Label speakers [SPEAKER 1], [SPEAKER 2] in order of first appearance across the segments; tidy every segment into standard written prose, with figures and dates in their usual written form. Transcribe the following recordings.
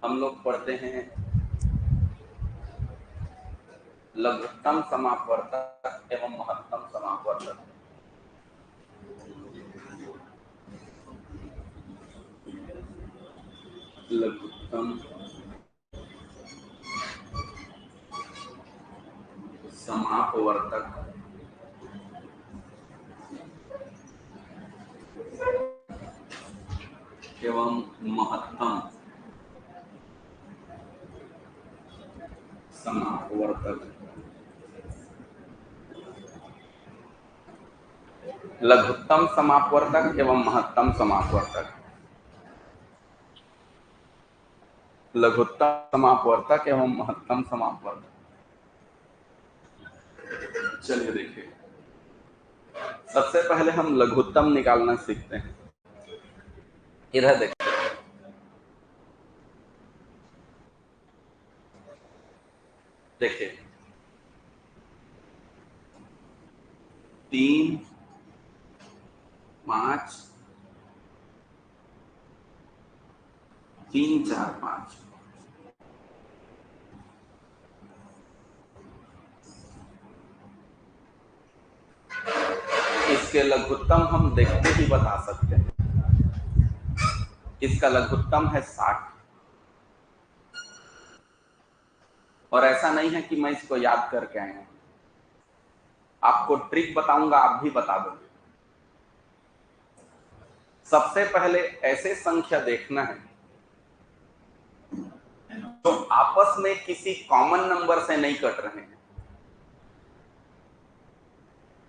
[SPEAKER 1] हम लोग पढ़ते हैं लघुत्तम समापवर्तक एवं महत्तम समापवर्तक। लघुत्तम समापवर्तक एवं महत्तम समापवर्तक। लघुत्तम समापवर्तक एवं महत्तम समापवर्तक। लघुत्तम समापवर्तक एवं महत्तम समापवर्तक। चलिए देखिए, सबसे पहले हम लघुत्तम निकालना सीखते हैं। इधर देखिए, देखिए 3, 5, 3, 4, 5। इसके लघुत्तम हम देखते ही बता सकते हैं। इसका लघुत्तम है 60। और ऐसा नहीं है कि मैं इसको याद करके आया हूं, आपको ट्रिक बताऊंगा, आप भी बता दोगे। सबसे पहले ऐसे संख्या देखना है जो आपस में किसी कॉमन नंबर से नहीं कट रहे हैं।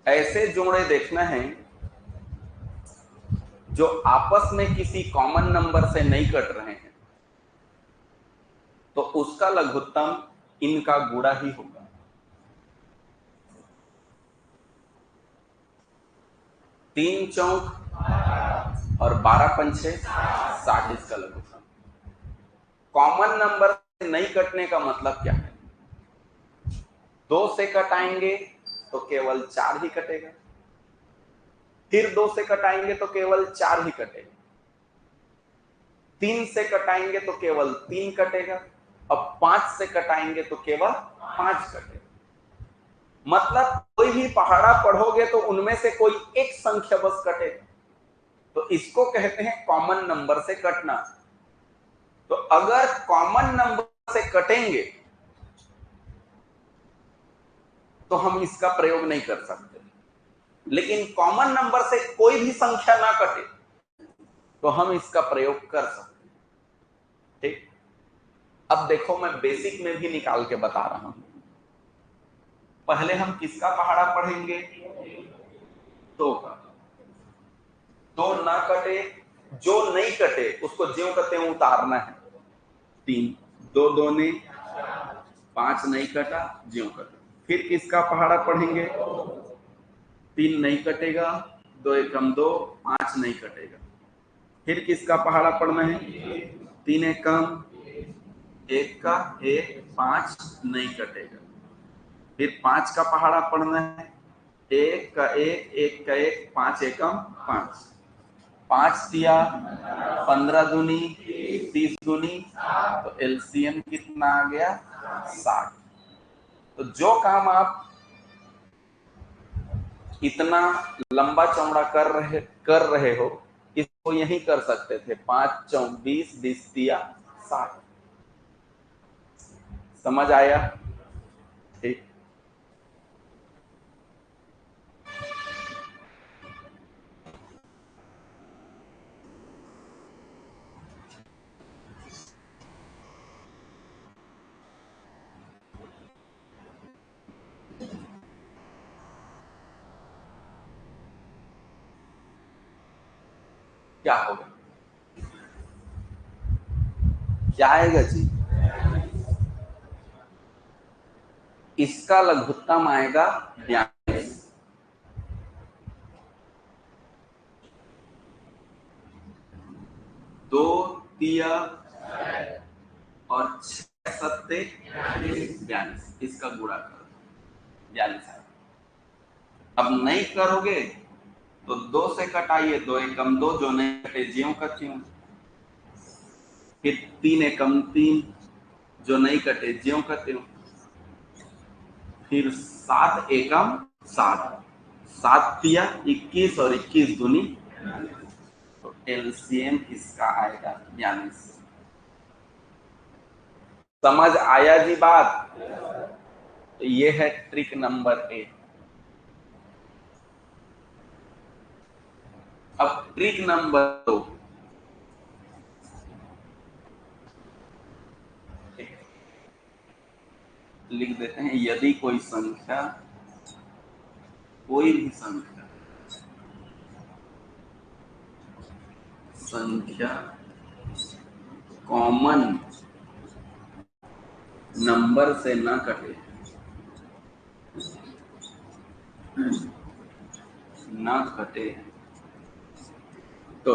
[SPEAKER 1] ऐसे जोड़े देखना है जो आपस में किसी कॉमन नंबर से नहीं कट रहे हैं, तो उसका लघुत्तम इनका गुणा ही होगा। 3 चौक और 12 पंचे 60 इसका लघुत्तम। कॉमन नंबर से नहीं कटने का मतलब क्या है? 2 से कटाएंगे तो केवल 4 ही कटेगा, फिर 2 से कटाएंगे तो केवल 4 ही कटेगा, 3 से कटाएंगे तो केवल 3 कटेगा, अब 5 से कटाएंगे तो केवल 5 कटेगा। मतलब कोई भी पहाड़ा पढ़ोगे तो उनमें से कोई एक संख्या बस कटेगा, तो इसको कहते हैं कॉमन नंबर से कटना। तो अगर कॉमन नंबर से कटेंगे तो हम इसका प्रयोग नहीं कर सकते, लेकिन कॉमन नंबर से कोई भी संख्या ना कटे तो हम इसका प्रयोग कर सकते हैं। ठीक, अब देखो मैं बेसिक में भी निकाल के बता रहा हूं। पहले हम किसका पहाड़ा पढ़ेंगे? 2 का। 2 ना कटे, जो नहीं कटे उसको ज्यों कते उतारना है। 3, 2 दूने 5 नहीं कटा, ज्यों कटा। फिर किसका पहाड़ा पढ़ेंगे? 3 नहीं कटेगा, 2 एकम 2, 5 नहीं कटेगा। फिर किसका पहाड़ा पढ़ना है? 3 एकम 1 का 1, 5 नहीं कटेगा। फिर 5 का पहाड़ा पढ़ना है, 1 का 1, 1 का 1, 5 एकम 5। 5 दिया 15 दूनी 30 दूनी, तो एलसीएम कितना आ गया? 60। तो जो काम आप इतना लंबा चौड़ा कर रहे हो, इसको यही कर सकते थे। 5 चौक 20, 20 दिया 60। समझ आया? ठीक, क्या होगा? क्या आएगा जी? इसका लघुत्तम आएगा 42। 2 दिया और 6 सत्ते 42, इसका गुणा करो 42 आएगा। अब नहीं करोगे तो 2 से कटाइए, 2 एकम 2, जो नहीं कटे ज्यों का त्यों। फिर 3 एकम 3, जो नहीं कटे ज्यों का त्यों। फिर 7 एकम 7, 7 तिया 21 और 21 दूनी, तो एलसीएम इसका आएगा 42। समझ आया जी बात? तो ये है ट्रिक नंबर 1। अब ट्रिक नंबर 2, लिख देते हैं। यदि कोई संख्या, कोई भी संख्या कॉमन नंबर से न कटे, तो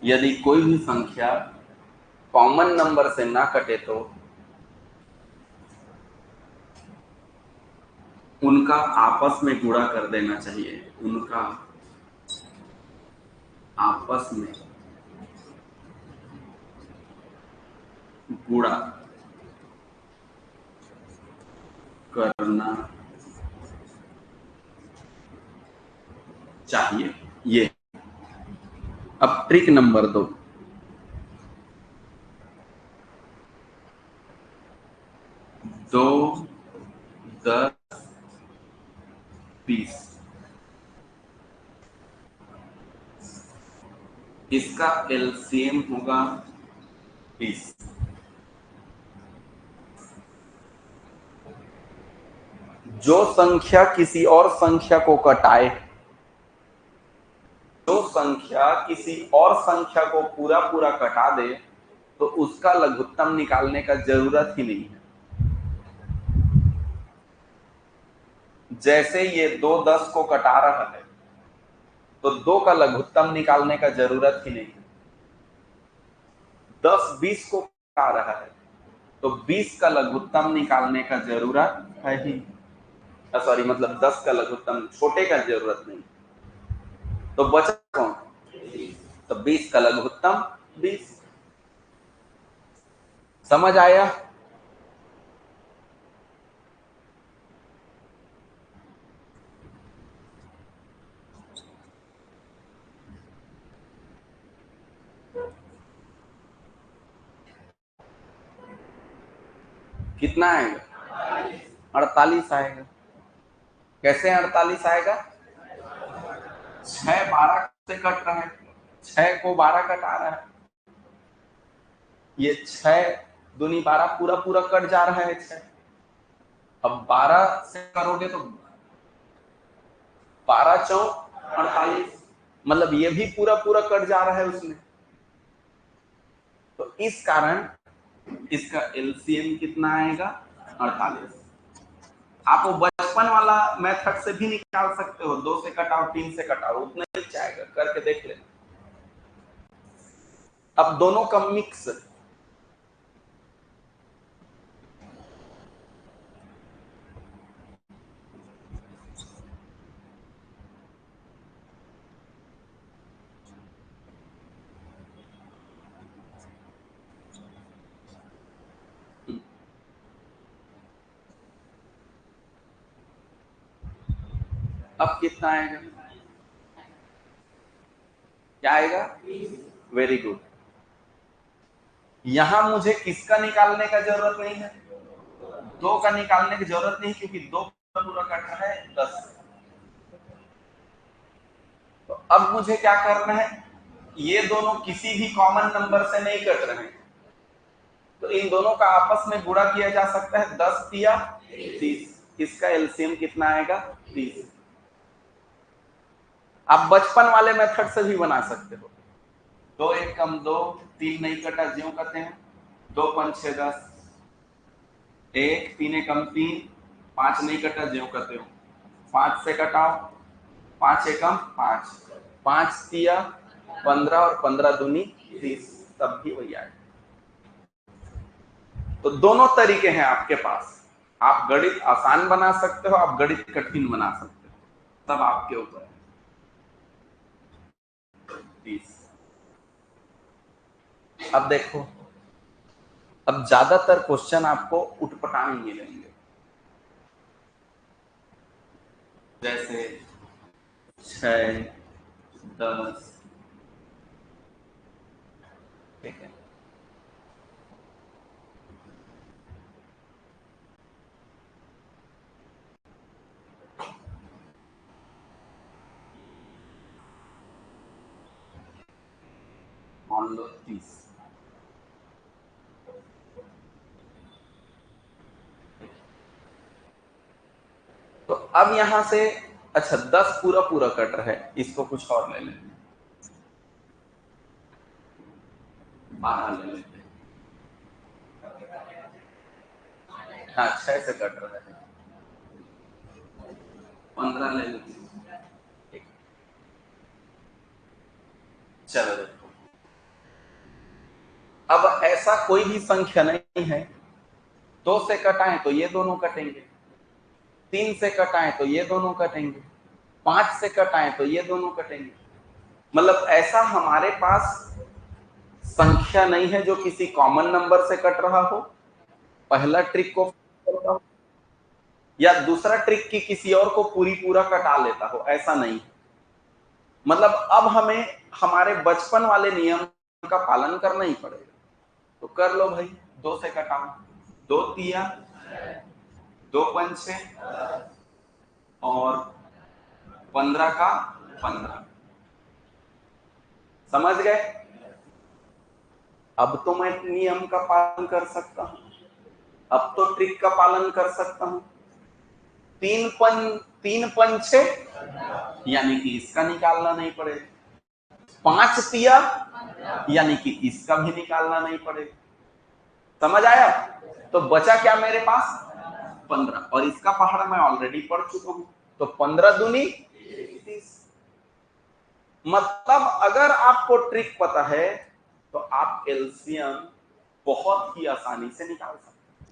[SPEAKER 1] यदि कोई भी संख्या कॉमन नंबर से ना कटे तो उनका आपस में गुणा कर देना चाहिए। उनका आपस में गुणा करना चाहिए। ये अब ट्रिक नंबर 2, 2, 10, 20, इसका एलसीएम होगा 20। जो संख्या किसी और संख्या को कटाए, जो संख्या किसी और संख्या को पूरा पूरा कटा दे, तो उसका लघुत्तम निकालने का जरूरत ही नहीं है। जैसे ये 2 10 को कटा रहा है, तो 2 का लघुत्तम निकालने का जरूरत ही नहीं है। 10 20 को कटा रहा है, तो 20 का लघुत्तम निकालने का जरूरत है ही, सॉरी मतलब 10 का लघुत्तम छोटे का जरूरत नहीं। तो बचा कौन? तो 20 का लघुत्तम 20। समझ आया? कितना आएगा? 48 आएगा। कैसे 48 आएगा? 6 12 से कट रहा है, 6 को 12 कटा रहा है, ये 6 दूनी 12 पूरा पूरा कट जा रहा है 6। अब 12 से करोगे तो 12 चौक 48, मतलब ये भी पूरा पूरा कट जा रहा है उसमें। तो इस कारण इसका एलसीएम कितना आएगा? 48। आप वो बचपन वाला मेथड से भी निकाल सकते हो, 2 से कटाओ 3 से कटाओ, उतना ही जाएगा, करके देख लेना। अब दोनों का मिक्स, अब कितना आएगा? क्या आएगा? Very good. यहां मुझे किसका निकालने का जरूरत नहीं है? 2 का निकालने की जरूरत नहीं, क्योंकि 2 पूरा कट रहा है 10। तो अब मुझे क्या करना है? ये दोनों किसी भी कॉमन नंबर से नहीं कट रहे हैं, तो इन दोनों का आपस में गुणा किया जा सकता है। 10 तिया 30, इसका एलसीएम कितना आएगा? 30। आप बचपन वाले मेथड से भी बना सकते हो। 2 1 कम 2, 3 नहीं कटा ज्यों कहते हैं, 2 5 6 10, 1 3 एकम 3, 5 नहीं कटा ज्यों कहते हो, 5 से कटाओ, 5 एकम 5, 5 तिया 15 और 15 दूनी 30, तब भी वही आएगा। तो दोनों तरीके हैं आपके पास। आप गणित आसान बना सकते हो, आप गणित कठिन बना सकते हो, तब आपके ऊपर है। 30 अब देखो, अब ज्यादातर क्वेश्चन आपको उटपटांग मिलेंगे, जैसे 6, 10, ठीक है। मान लो 30, तो अब यहां से अच्छा 10 पूरा पूरा कटर है, इसको कुछ और ले लेते हैं, 12 ले लेते हैं। हाँ 6 से कट रहा है, 15 ले लेते हैं, ठीक। चलो देखो, अब ऐसा कोई भी संख्या नहीं है, 2 से कटाएं तो ये दोनों कटेंगे, 3 से कटाएं तो ये दोनों कटेंगे, 5 से कटाएं तो ये दोनों कटेंगे। मतलब ऐसा हमारे पास संख्या नहीं है जो किसी कॉमन नंबर से कट रहा हो, पहला ट्रिक को करता हो, या दूसरा ट्रिक की किसी और को पूरी पूरा कटा लेता हो, ऐसा नहीं। मतलब अब हमें हमारे बचपन वाले नियम का पालन करना ही पड़ेगा। तो कर लो भाई, 2 से कटाओ, 2 तिया, 2 पंचे और 15 का 15, समझ गए? अब तो मैं नियम का पालन कर सकता हूं, अब तो ट्रिक का पालन कर सकता हूं। 3 पंचे यानी कि इसका निकालना नहीं पड़ेगा, 5 तिया यानी कि इसका भी निकालना नहीं पड़ेगा, समझ आया? तो बचा क्या मेरे पास? 15, और इसका पहाड़ा मैं ऑलरेडी पढ़ चुका हूं, तो 15 दूनी 30। मतलब अगर आपको ट्रिक पता है तो आप एलसीएम बहुत ही आसानी से निकाल सकते हैं।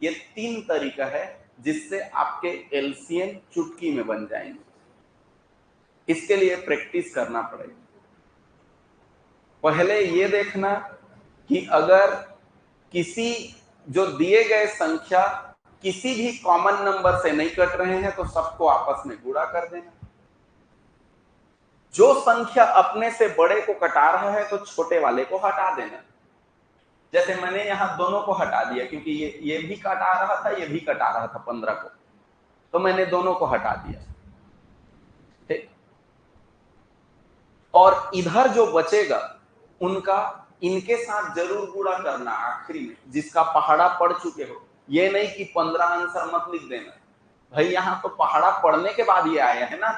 [SPEAKER 1] ये 3 तरीका है जिससे आपके एलसीएम चुटकी में बन जाएंगे। इसके लिए प्रैक्टिस करना पड़ेगा। पहले ये देखना कि अगर किसी जो दिए गए संख्या किसी भी कॉमन नंबर से नहीं कट रहे हैं तो सबको आपस में गुणा कर देना। जो संख्या अपने से बड़े को कटा रहा है तो छोटे वाले को हटा देना। जैसे मैंने यहां दोनों को हटा दिया क्योंकि ये भी कटा रहा था, ये भी कटा रहा था 15 को, तो मैंने दोनों को हटा दिया, ठीक। और इधर जो बचेगा उनका इनके साथ जरूर गुणा करना आखिरी में, जिसका पहाड़ा पढ़ चुके हो। ये नहीं कि 15 आंसर मत लिख देना भाई, यहां तो पहाड़ा पढ़ने के बाद ये आया है ना,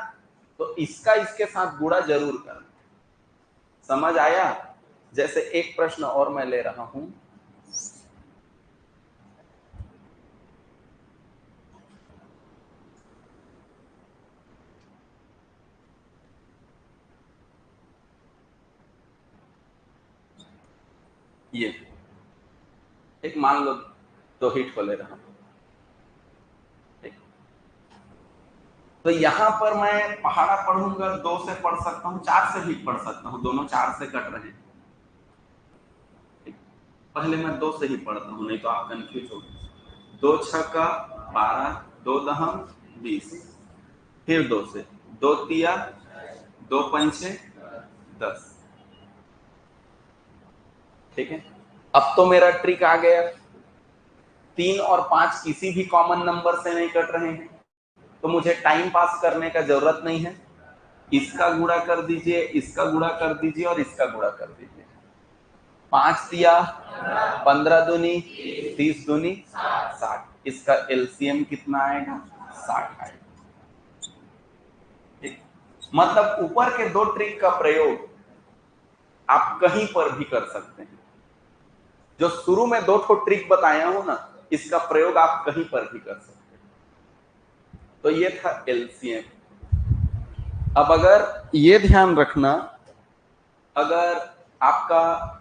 [SPEAKER 1] तो इसका इसके साथ गुणा जरूर करना। समझ आया? जैसे एक प्रश्न और मैं ले रहा हूं, ये एक मान लो 2 हिट को ले रहा हूं, ठीक। तो यहां पर मैं पहाड़ा पढ़ूंगा, 2 से पढ़ सकता हूं, 4 से भी पढ़ सकता हूं, दोनों 4 से कट रहे हैं, ठीक। पहले मैं 2 से ही पढ़ता हूं, नहीं तो आप कंफ्यूज हो गए। 2 छक्का 12, 2 दहम 20, फिर 2 से, 2 तिया, 2 पंचे 10, ठीक है। अब तो मेरा ट्रिक आ गया, 3 और 5 किसी भी कॉमन नंबर से नहीं कट रहे हैं, तो मुझे टाइम पास करने का जरूरत नहीं है। इसका गुणा कर दीजिए, इसका गुणा कर दीजिए और इसका गुणा कर दीजिए। 5 दिया 15 दूनी 30 दूनी 60, इसका एलसीएम कितना आएगा? 60 आएगा, ठीक। मतलब ऊपर के 2 ट्रिक का प्रयोग आप कहीं पर भी कर सकते हैं। जो शुरू में 2 ट्रिक बताया हूं ना, इसका प्रयोग आप कहीं पर भी कर सकते हैं। तो ये था एलसीएम। अब अगर ये ध्यान रखना, अगर आपका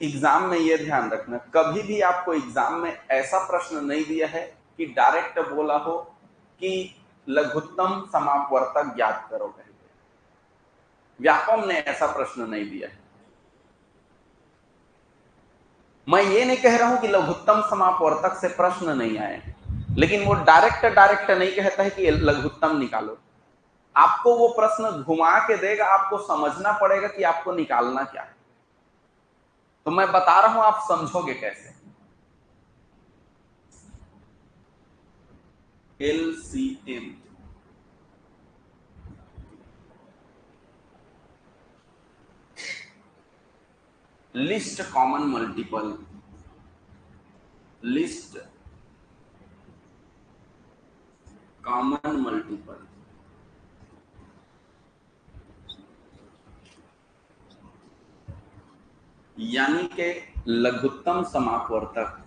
[SPEAKER 1] एग्जाम में ये ध्यान रखना, कभी भी आपको एग्जाम में ऐसा प्रश्न नहीं दिया है कि डायरेक्ट बोला हो कि लघुत्तम समापवर्तक ज्ञात करो, कहीं व्यापम ने ऐसा प्रश्न नहीं दिया है। मैं ये नहीं कह रहा हूं कि लघुत्तम समापवर्तक से प्रश्न नहीं आए, लेकिन वो डायरेक्ट नहीं कहता है कि लघुत्तम निकालो। आपको वो प्रश्न घुमा के देगा, आपको समझना पड़ेगा कि आपको निकालना क्या है। तो मैं बता रहा हूं, आप समझोगे कैसे। LCM list common multiple, list common multiple, यानी कि लघुत्तम समापवर्तक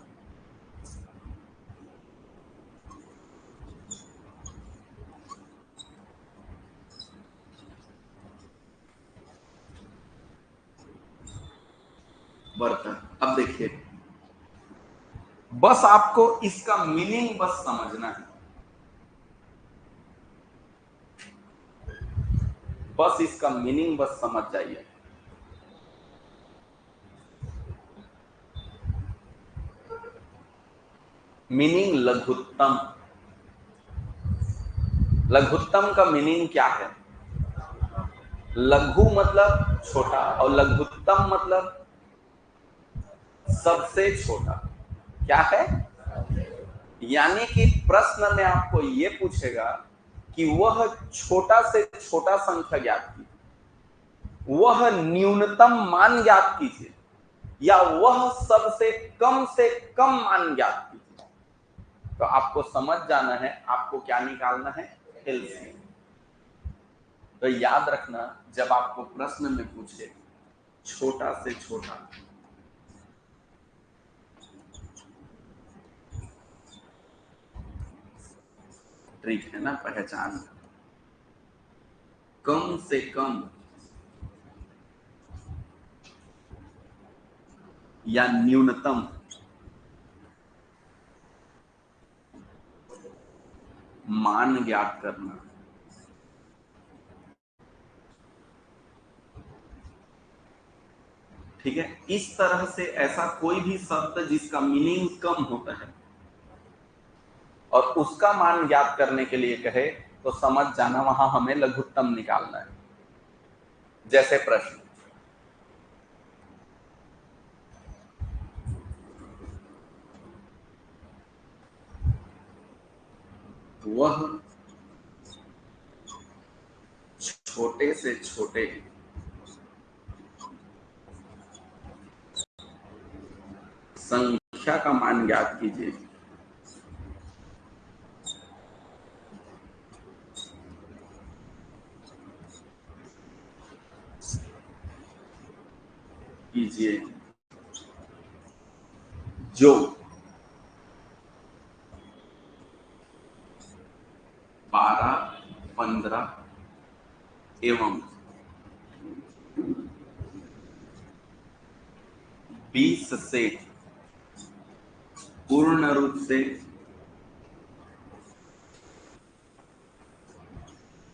[SPEAKER 1] वर्तक। अब देखिए, बस आपको इसका मीनिंग बस समझना है, बस इसका मीनिंग बस समझ जाइए। मीनिंग लघुत्तम, लघुत्तम का मीनिंग क्या है? लघु मतलब छोटा और लघुत्तम मतलब सबसे छोटा। क्या है? यानी कि प्रश्न में आपको यह पूछेगा कि वह छोटा से छोटा संख्या ज्ञात कीजिए, वह न्यूनतम मान ज्ञात कीजिए, या वह सबसे कम मान ज्ञात कीजिए। तो आपको समझ जाना है आपको क्या निकालना है, एलसीएम। तो याद रखना, जब आपको प्रश्न में पूछे छोटा से छोटा, ट्रिक है ना पहचान, कम से कम या न्यूनतम मान ज्ञात करना। ठीक है, इस तरह से ऐसा कोई भी शब्द जिसका मीनिंग कम होता है और उसका मान ज्ञात करने के लिए कहे, तो समझ जाना वहां हमें लघुत्तम निकालना है। जैसे प्रश्न, वह छोटे से छोटे संख्या का मान ज्ञात कीजिए। कीजिए जो 12, 15 एवं 20 से पूर्ण रूप से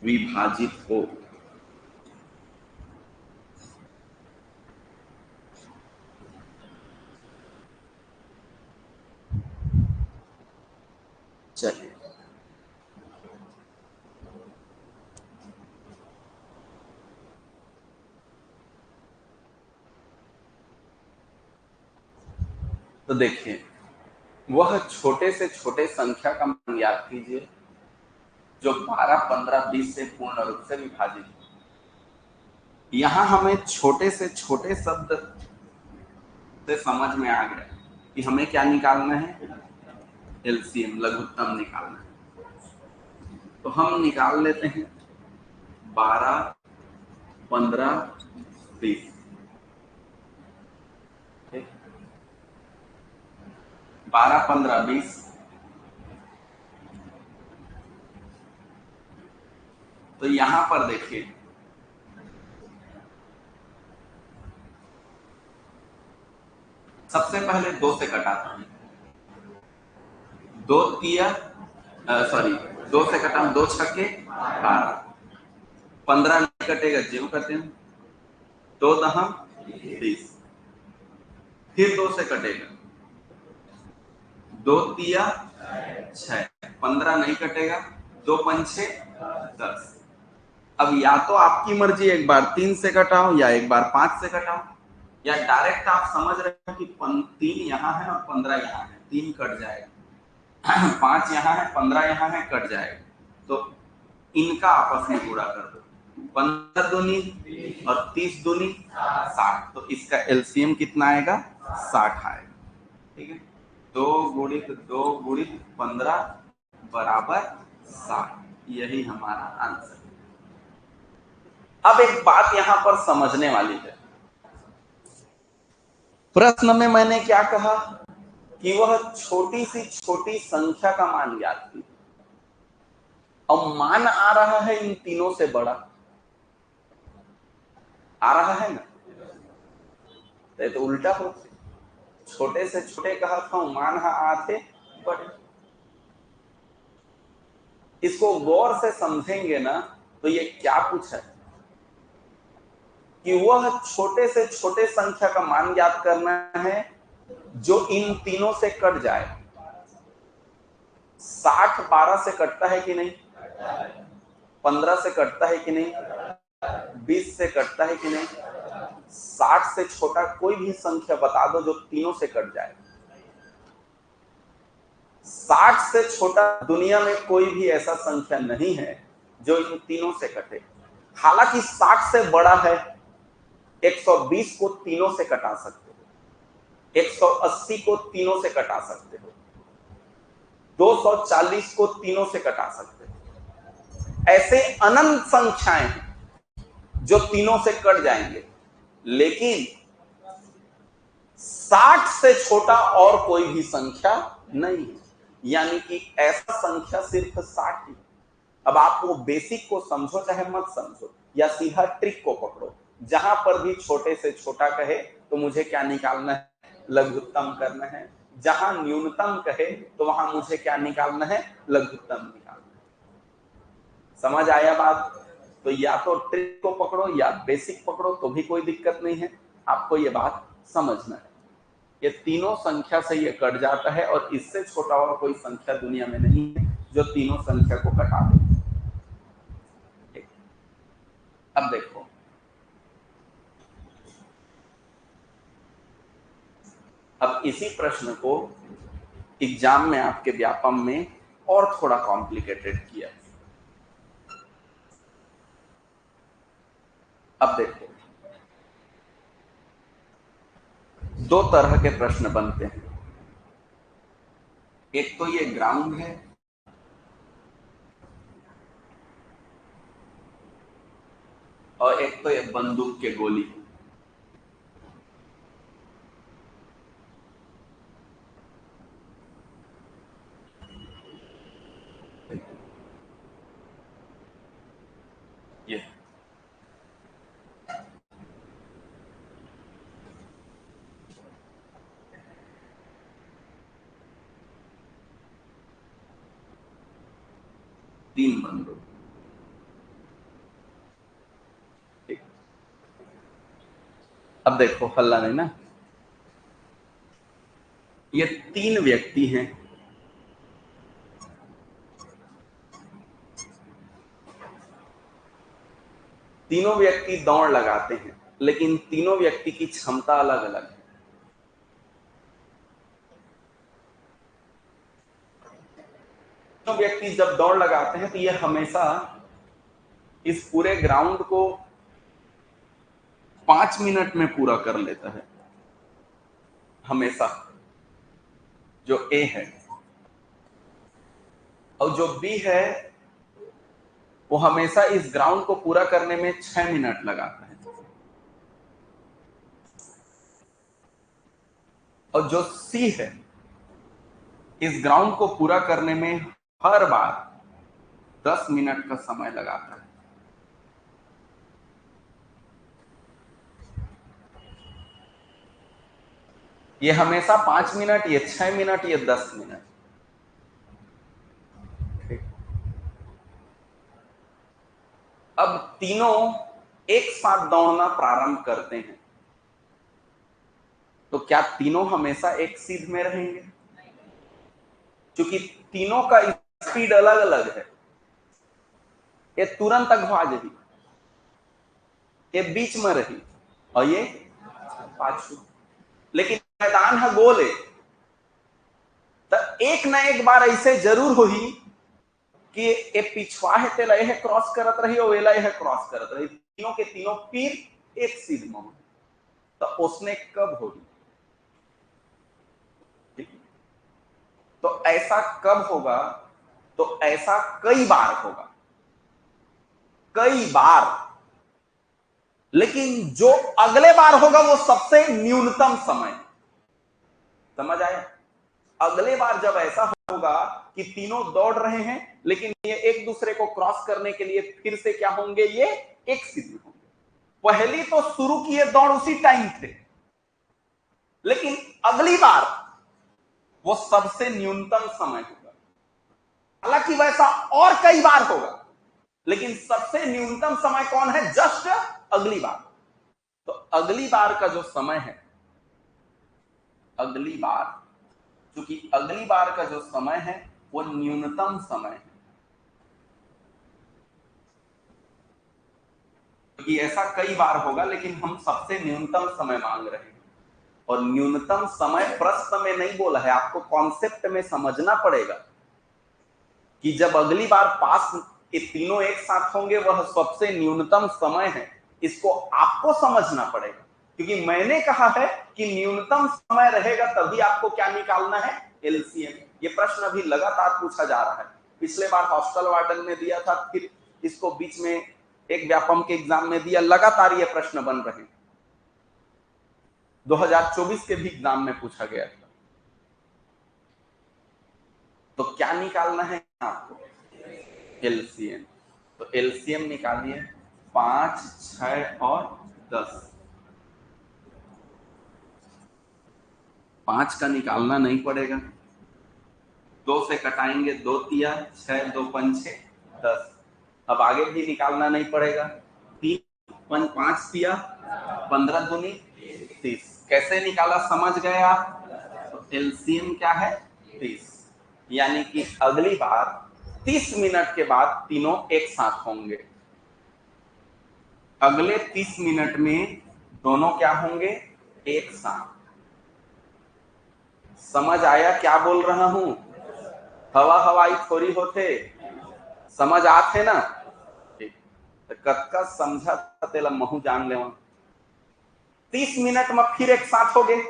[SPEAKER 1] विभाजित हो। चलिए, तो देखिए, वह छोटे से छोटे संख्या का मान ज्ञात कीजिए जो 12, 15, 20 से पूर्ण रूप से विभाजित हो। यहां हमें छोटे से छोटे शब्द से समझ में आ गया कि हमें क्या निकालना है, एलसीएम, लघुत्तम निकालना है। तो हम निकाल लेते हैं 12, 15, 20। 12, 15, 20। तो यहां पर देखिए, सबसे पहले 2 से कटाता हूं। 2 तिया, सॉरी, 2 से कटा, 2 छक्के 12, 15 नहीं कटेगा, जीव करते हैं, 2 दहम 20। फिर 2 से कटेगा, 2 तिया 6, 15 नहीं कटेगा, 2 पंचे 10। अब या तो आपकी मर्जी, एक बार 3 से कटाओ या एक बार 5 से कटाओ, या डायरेक्ट आप समझ रहे हो कि 3 यहाँ है और 15 यहाँ है, 3 कट जाएगा, 5 यहाँ है, 15 यहाँ है, कट जाएगा, तो इनका आपस में गुणा कर दो, 15 दूनी और 30 दूनी 60, तो इसका एलसीएम कितना आएगा, 60 आएगा। ठीक है, 2 गुणित 2 गुणित 15 बराबर 60, यही हमारा आंसर। अब एक बात यहां पर समझने वाली है, प्रश्न में मैंने क्या कहा कि वह छोटी सी छोटी संख्या का मान ज्ञात की, अब मान आ रहा है इन तीनों से बड़ा आ रहा है ना, तो उल्टा हो, छोटे से छोटे कहा था, मान आते बड़े। इसको गौर से समझेंगे ना तो ये क्या पूछा है कि वह छोटे से छोटे संख्या का मान ज्ञात करना है जो इन तीनों से कट जाए। 60 12 से कटता है कि नहीं, 15 से कटता है कि नहीं, 20 से कटता है कि नहीं, 60 से छोटा कोई भी संख्या बता दो जो तीनों से कट जाए। 60 से छोटा दुनिया में कोई भी ऐसा संख्या नहीं है जो इन तीनों से कटे। हालांकि 60 से बड़ा है, 120 को तीनों से कटा सकते हो, 180 को तीनों से कटा सकते हो, 240 को तीनों से कटा सकते हो। ऐसे अनंत संख्याएं जो तीनों से कट जाएंगे, लेकिन 60 से छोटा और कोई भी संख्या नहीं है, यानी कि ऐसा संख्या सिर्फ 60 ही। अब आप वो बेसिक को समझो चाहे मत समझो, या सीधा ट्रिक को पकड़ो, जहां पर भी छोटे से छोटा कहे तो मुझे क्या निकालना है, लघुत्तम करना है, जहां न्यूनतम कहे तो वहां मुझे क्या निकालना है, लघुत्तम निकालना है। समझ आया बात? तो या तो ट्रिक को पकड़ो या बेसिक पकड़ो, तो भी कोई दिक्कत नहीं है, आपको ये बात समझना है। ये तीनों संख्या से ये कट जाता है और इससे छोटा और कोई संख्या दुनिया में नहीं है जो तीनों संख्या को कटा दे। अब देखो, अब इसी प्रश्न को एग्जाम में आपके व्यापम में और थोड़ा कॉम्प्लिकेटेड किया। अब देखो, 2 तरह के प्रश्न बनते हैं, एक तो ये ग्राउंड है और एक तो ये बंदूक के गोली। ये 3 बंदूक। ठीक, अब देखो, हल्ला नहीं ना, ये 3 व्यक्ति हैं, तीनों व्यक्ति दौड़ लगाते हैं, लेकिन तीनों व्यक्ति की क्षमता अलग अलग है। तीनों व्यक्ति जब दौड़ लगाते हैं तो ये हमेशा इस पूरे ग्राउंड को 5 मिनट में पूरा कर लेता है, हमेशा, जो ए है, और जो बी है वो हमेशा इस ग्राउंड को पूरा करने में 6 मिनट लगाता है, और जो सी है इस ग्राउंड को पूरा करने में हर बार 10 मिनट का समय लगाता है। ये हमेशा 5 मिनट, ये 6 मिनट, ये 10 मिनट। अब तीनों एक साथ दौड़ना प्रारंभ करते हैं तो क्या तीनों हमेशा एक सीध में रहेंगे? क्योंकि तीनों का स्पीड अलग अलग है। ये तुरंत अगवा जाही, ये बीच में रही और ये पाछू। लेकिन मैदान है गोल है, तो एक ना एक बार ऐसे जरूर होही कि ये पिछवा है तेला यह क्रॉस करत रही और वेला यह क्रॉस करत रही, तीनों के तीनों फिर एक सीध में, तो उसने कब होगी? तो ऐसा कब होगा? तो ऐसा कई बार होगा, कई बार। लेकिन जो अगले बार होगा वो सबसे न्यूनतम समय। समझ आया? अगले बार जब ऐसा होगा कि तीनों दौड़ रहे हैं लेकिन ये एक दूसरे को क्रॉस करने के लिए फिर से क्या होंगे? ये एक सीध होंगे। पहली तो शुरू किए दौड़ उसी टाइम थे, लेकिन अगली बार वो सबसे न्यूनतम समय होगा। हालांकि वैसा और कई बार होगा, लेकिन सबसे न्यूनतम समय कौन है? जस्ट अगली बार। तो अगली बार का जो समय है, अगली बार, क्योंकि अगली बार का जो समय है वो न्यूनतम समय है, क्योंकि ऐसा कई बार होगा लेकिन हम सबसे न्यूनतम समय मांग रहे हैं। और न्यूनतम समय प्रश्न में नहीं बोला है, आपको कॉन्सेप्ट में समझना पड़ेगा कि जब अगली बार पास ये तीनों एक साथ होंगे वह सबसे न्यूनतम समय है। इसको आपको समझना पड़ेगा, क्योंकि मैंने कहा है कि न्यूनतम समय रहेगा तभी आपको क्या निकालना है? एलसीएम। ये प्रश्न अभी लगातार पूछा जा रहा है। पिछले बार हॉस्टल वार्डन में दिया था, फिर इसको बीच में एक व्यापम के एग्जाम में दिया, लगातार ये प्रश्न बन रहे हैं। 2024 के भी एग्जाम में पूछा गया था। तो क्या निकालना है आपको? एलसीएम। तो एलसीएम निकालिए, 5, 6 और 10। 5 का निकालना नहीं पड़ेगा, 2 से कटाएंगे, 2 तिया 6, 2 पंचे 10। अब आगे भी निकालना नहीं पड़ेगा, 3 5 तिया 15 दूनी 30। कैसे निकाला समझ गए आप? तो एलसीएम क्या है? 30। यानी कि अगली बार 30 मिनट के बाद तीनों एक साथ होंगे। अगले 30 मिनट में दोनों क्या होंगे? एक साथ। समझ आया क्या बोल रहा हूं? हवा हवाई थोड़ी होते, समझ आते ना? तो कत्का समझा तेला महू जान ले। 30 मिनट में फिर एक साथ हो गए,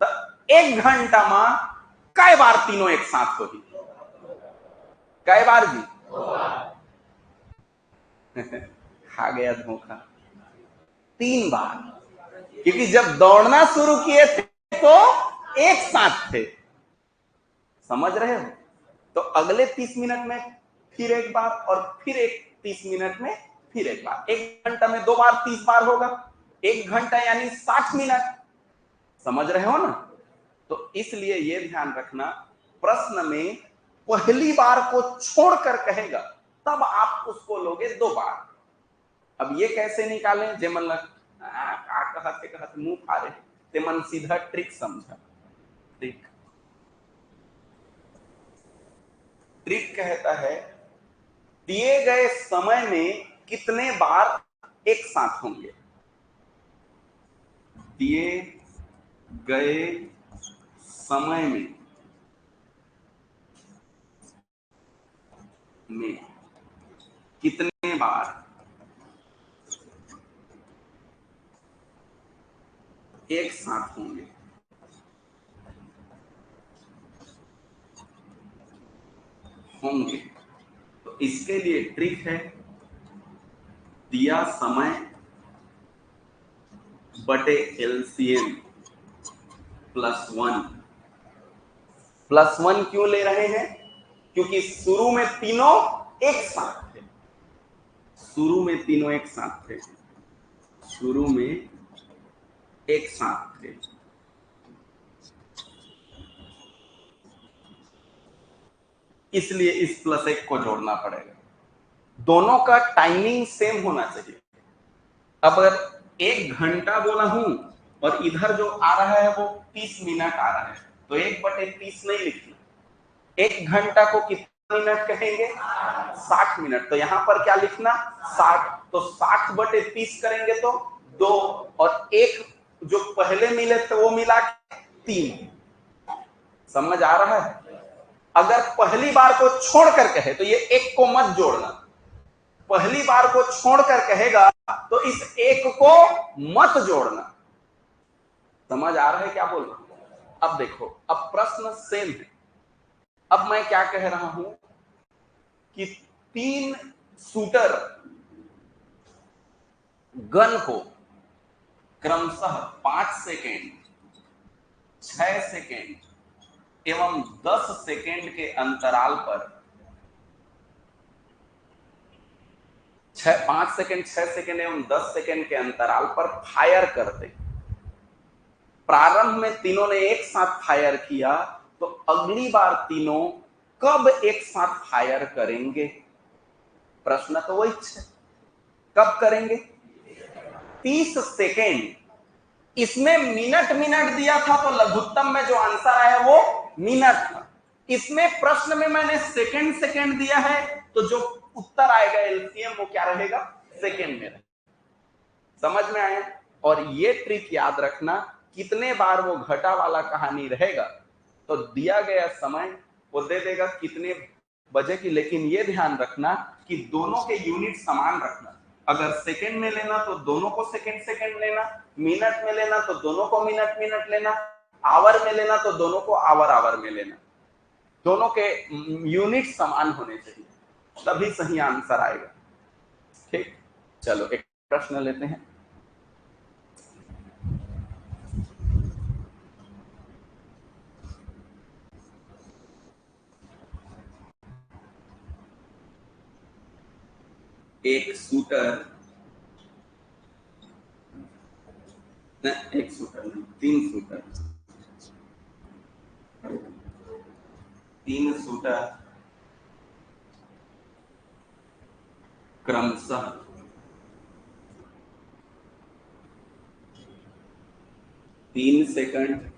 [SPEAKER 1] तो 1 घंटा में कई बार तीनों एक साथ होगी? कई बार जी? खा गया धोखा। 3 बार, क्योंकि जब दौड़ना शुरू किए थे तो एक साथ थे। समझ रहे हो? तो अगले 30 मिनट में फिर एक बार और फिर एक 30 मिनट में फिर एक बार। 1 घंटा में 2 बार 30 बार होगा, 1 घंटा यानी 60 मिनट। समझ रहे हो ना? तो इसलिए यह ध्यान रखना, प्रश्न में पहली बार को छोड़कर कहेगा तब आप उसको लोगे 2 बार। अब ये कैसे निकालें? जे मन लग कहते कहते मुंह फाड़े, ते मन सीधा ट्रिक समझा। ट्रिक कहता है दिए गए समय में कितने बार एक साथ होंगे। दिए गए समय में कितने बार एक साथ होंगे। तो इसके लिए ट्रिक है, दिया समय बटे एलसीएम +1। +1 क्यों ले रहे हैं? क्योंकि शुरू में तीनों एक साथ थे। शुरू में तीनों एक साथ थे। शुरू में एक साथ थे। इसलिए इस +1 को जोड़ना पड़ेगा। दोनों का टाइमिंग सेम होना चाहिए। अब अगर 1 घंटा बोला हूं और इधर जो आ रहा है वो 30 मिनट आ रहा है, तो 1/30 नहीं लिखना। 1 घंटा को कितना मिनट कहेंगे? 60 मिनट। तो यहाँ पर क्या लिखना? 60। तो 60/30 करेंगे तो 2, और 1 जो पहले मिले थे वो मिला 3। समझ आ रहा है? अगर पहली बार को छोड़कर कहे तो ये 1 को मत जोड़ना। पहली बार को छोड़कर कहेगा तो इस 1 को मत जोड़ना। समझ आ रहा है क्या बोल रहा हूं? अब देखो, अब प्रश्न सेम है। अब मैं क्या कह रहा हूं कि 3 शूटर गन को क्रमशः 5 सेकेंड, 6 सेकेंड एवं 10 सेकेंड के अंतराल पर 5 सेकेंड, 6 सेकेंड एवं 10 सेकेंड के अंतराल पर फायर करते। प्रारंभ में तीनों ने एक साथ फायर किया, तो अगली बार तीनों कब एक साथ फायर करेंगे? प्रश्न तो वही है, कब करेंगे? 30 सेकेंड। इसमें मिनट मिनट दिया था, तो लघुत्तम में जो आंसर आया वो मिनट था। इसमें प्रश्न में मैंने सेकेंड सेकेंड दिया है, तो जो उत्तर आएगा एलसीएम वो क्या रहेगा? सेकेंड में रहेगा। समझ में आया? और ये ट्रिक याद रखना, कितने बार वो घटा वाला कहानी रहेगा तो दिया गया समय वो दे देगा कितने बजे की। लेकिन ये ध्यान रखना कि दोनों के यूनिट समान रखना। अगर सेकंड में लेना तो दोनों को सेकंड सेकंड लेना, मिनट में लेना तो दोनों को मिनट मिनट लेना, आवर में लेना तो दोनों को आवर आवर में लेना। दोनों के यूनिट समान होने चाहिए, तभी सही आंसर आएगा। ठीक, चलो एक प्रश्न लेते हैं। एक शूटर, एक शूटर नहीं, 3 शूटर, 3 शूटर क्रमशः 3 सेकंड,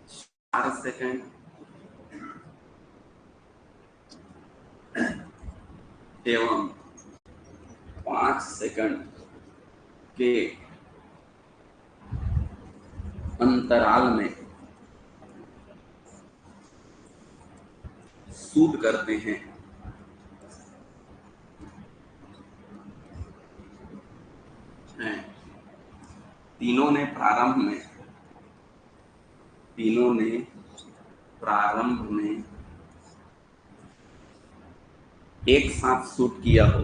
[SPEAKER 1] 4 सेकंड एवं 5 सेकंड के अंतराल में शूट करते हैं। तीनों ने प्रारंभ में एक साथ शूट किया हो,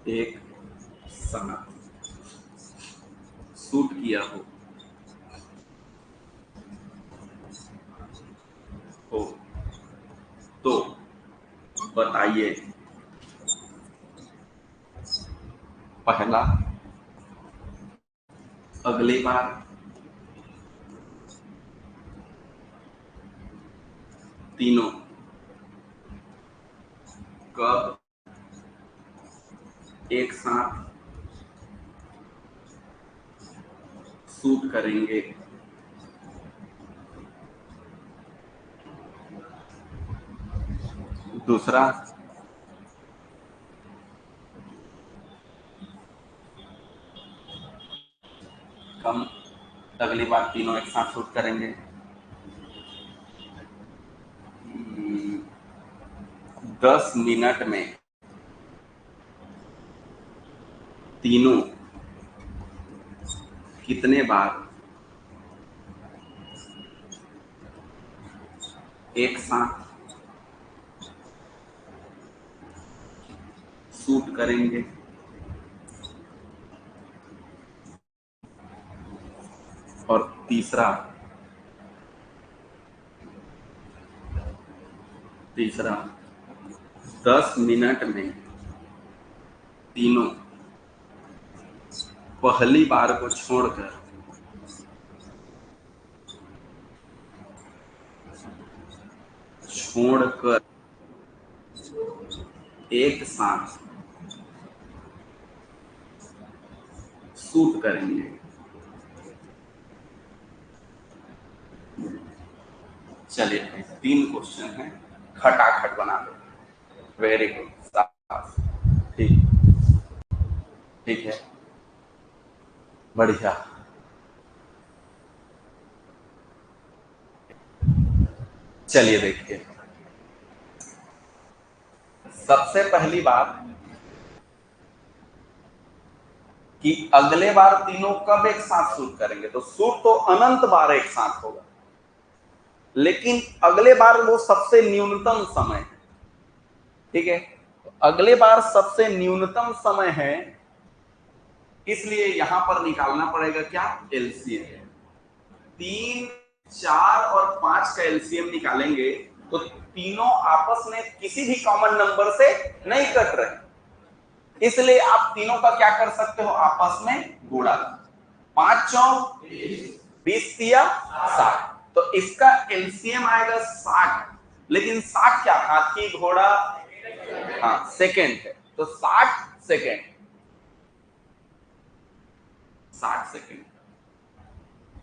[SPEAKER 1] एक साथ शूट किया हो तो बताइए, पहला, अगली बार तीनों कब एक साथ शूट करेंगे? दूसरा, कम अगली बार तीनों एक साथ शूट करेंगे। 10 मिनट में तीनों कितने बार एक साथ शूट करेंगे? और तीसरा 10 मिनट में तीनों पहली बार को छोड़कर एक साथ शूट करेंगे। चलिए 3 क्वेश्चन है, खटाखट बना दो। वेरी गुड, ठीक ठीक है, बढ़िया। चलिए देखिए, सबसे पहली बात कि अगले बार तीनों कब एक साथ शूट करेंगे, तो शूट तो अनंत बार एक साथ होगा, लेकिन अगले बार वो सबसे न्यूनतम समय है। ठीक है, तो अगले बार सबसे न्यूनतम समय है, इसलिए यहां पर निकालना पड़ेगा क्या, एलसीएम। 3, 4 और 5 का एलसीएम निकालेंगे तो तीनों आपस में किसी भी कॉमन नंबर से नहीं कट रहे, इसलिए आप तीनों का क्या कर सकते हो, आपस में गुणा। 5 चौक 20 दिया 60, तो इसका एलसीएम आएगा 60। लेकिन 60 क्या, हाथी घोड़ा, हाँ सेकेंड है, तो 60 सेकेंड, 60 सेकेंड।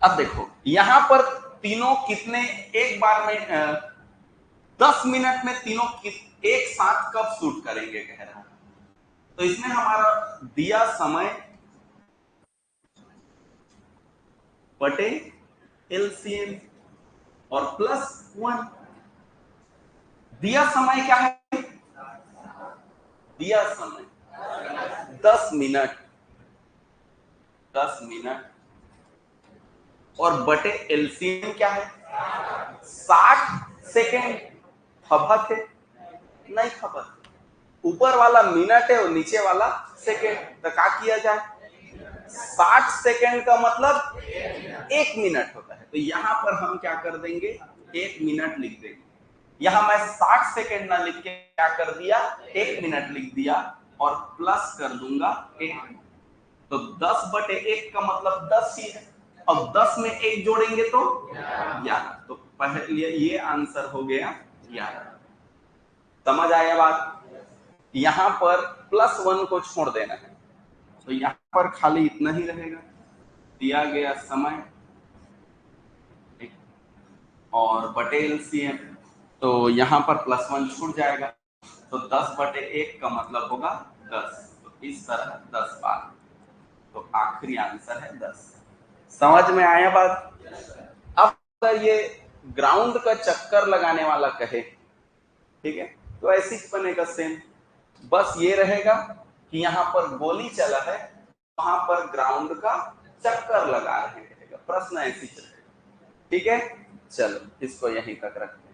[SPEAKER 1] अब देखो यहां पर तीनों कितने एक बार में 10 मिनट में तीनों एक साथ कब शूट करेंगे कह रहा है, तो इसमें हमारा दिया समय बटे एलसीएम और प्लस 1। दिया समय क्या है, दिया समय 10 मिनट, 10 मिनट, और बटे एलसीएम क्या है, 60 सेकेंड। खपत है, नहीं खपत, ऊपर वाला मिनट है और नीचे वाला सेकेंड, तो क्या किया जाए, 60 सेकेंड का मतलब 1 मिनट होता है, तो यहां पर हम क्या कर देंगे, 1 मिनट लिख देंगे। यहां मैं 60 सेकेंड ना लिख के क्या कर दिया, 1 मिनट लिख दिया और प्लस कर दूंगा 1। तो 10 बटे 1 का मतलब 10 ही है, अब 10 में 1 जोड़ेंगे तो 11, तो पहले ये आंसर हो गया 11। समझ आया बात, यहां पर +1 को छोड़ देना है, तो यहां पर खाली इतना ही रहेगा, दिया गया समय और बटे एलसीएम, तो यहां पर +1 छूट जाएगा, तो 10 बटे 1 का मतलब होगा 10, तो इस तरह 10 बार, तो आखिरी आंसर है 10। समझ में आया बात। अब अगर ये ग्राउंड का चक्कर लगाने वाला कहे, ठीक है, तो ऐसे ही बनेगा सेम, बस ये रहेगा कि यहाँ पर गोली चला है, वहां पर ग्राउंड का चक्कर लगा रहे रहेगा, प्रश्न ऐसी चलेगा। ठीक है, चलो इसको यहीं तक रखते हैं।